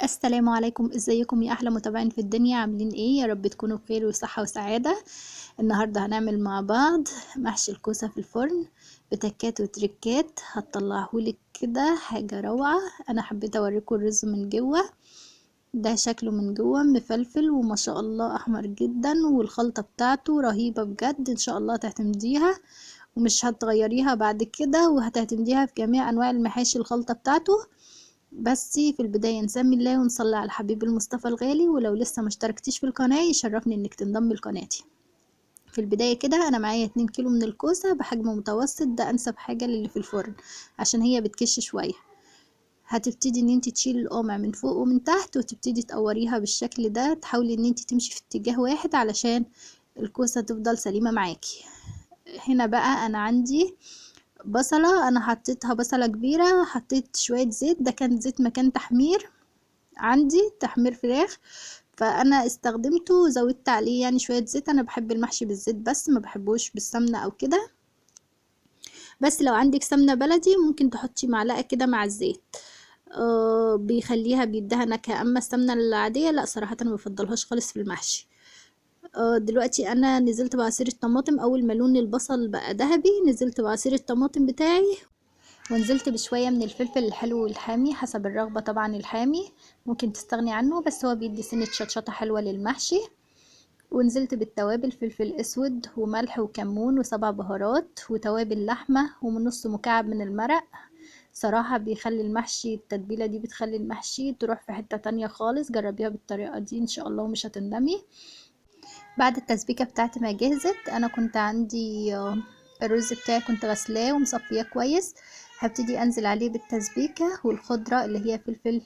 السلام عليكم، ازيكم يا احلى متابعين في الدنيا؟ عاملين ايه؟ يا رب تكونوا بخير وصحة وسعادة. النهاردة هنعمل مع بعض محشي الكوسة في الفرن بتكات وتركات هتطلعهولك كده حاجة روعة. انا حبيت اوريكم الرز من جوه، ده شكله من جوه مفلفل وما شاء الله احمر جدا، والخلطة بتاعته رهيبة بجد. ان شاء الله تعتمديها ومش هتغيريها بعد كده، وهتعتمديها في جميع انواع المحاشي الخلطة بتاعته. بس في البداية نسمي الله ونصلي على الحبيب المصطفى الغالي، ولو لسه ما اشتركتيش في القناة يشرفني انك تنضمي لقناتي. في البداية كده انا معايا 2 كيلو من الكوسة بحجم متوسط، ده انسب حاجة للي في الفرن عشان هي بتكش شوية. هتبتدي ان انت تشيلي القامع من فوق ومن تحت وتبتدي تقوريها بالشكل ده، تحاولي ان انت تمشي في اتجاه واحد علشان الكوسة تفضل سليمة معاكي. هنا بقى انا عندي بصلة، انا حطيتها بصلة كبيرة، حطيت شوية زيت، ده كان زيت مكان تحمير، عندي تحمير فراخ فانا استخدمته وزودت عليه يعني شوية زيت. انا بحب المحشي بالزيت بس ما بحبوش بالسمنة او كده، بس لو عندك سمنة بلدي ممكن تحطي معلقة كده مع الزيت. بيخليها بيديها نكهة، اما السمنة العادية لا صراحة انا مبفضلهاش خالص في المحشي. دلوقتي انا نزلت بعصير الطماطم، اول ما لون البصل بقى ذهبي نزلت بعصير الطماطم بتاعي، ونزلت بشوية من الفلفل الحلو والحامي حسب الرغبة. طبعا الحامي ممكن تستغني عنه بس هو بيدي سنة شطشطة حلوة للمحشي. ونزلت بالتوابل، فلفل اسود وملح وكمون وسبع بهارات وتوابل لحمة ومن نص مكعب من المرق. صراحة بيخلي المحشي، التتبيلة دي بتخلي المحشي تروح في حتة تانية خالص. جربيها بالطريقة دي ان شاء الله ومش هتندمي. بعد التسبيكة بتاعتي ما جهزت، انا كنت عندي الرز بتاعي كنت غسلاه ومصفياه كويس. هبتدي انزل عليه بالتسبيكة والخضرة اللي هي فلفل،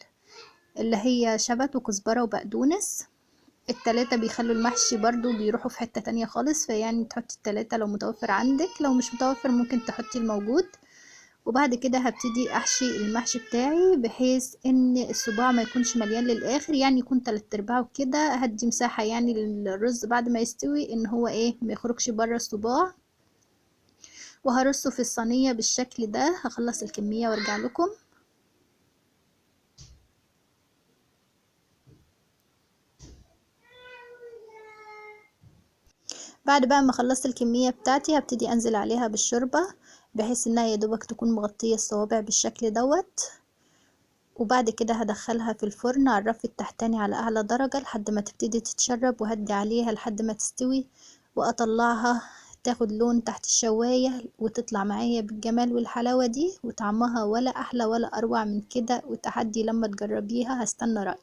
اللي هي شبت وكزبرة وبقدونس. التلاتة بيخلوا المحشي برضو بيروحوا في حتة تانية خالص، فيعني تحطي التلاتة لو متوفر عندك، لو مش متوفر ممكن تحطي الموجود. وبعد كده هبتدي احشي المحشي بتاعي بحيث ان الصباع ما يكونش مليان للاخر، يعني يكون 3/4 كده. هدي مساحة يعني للرز بعد ما يستوي ان هو ايه ما يخرجش بره الصباع. وهرصه في الصينية بالشكل ده. هخلص الكمية وارجع لكم. بعد بقى ما خلصت الكمية بتاعتي هبتدي انزل عليها بالشوربة بحيث انها يدوبك تكون مغطية الصوابع بالشكل دوت. وبعد كده هدخلها في الفرن على الرف التحتاني على اعلى درجة لحد ما تبتدي تتشرب، وهدي عليها لحد ما تستوي واطلعها تاخد لون تحت الشواية وتطلع معايا بالجمال والحلاوة دي، وطعمها ولا احلى ولا اروع من كده. وتحدي لما تجربيها هستنى رأيك.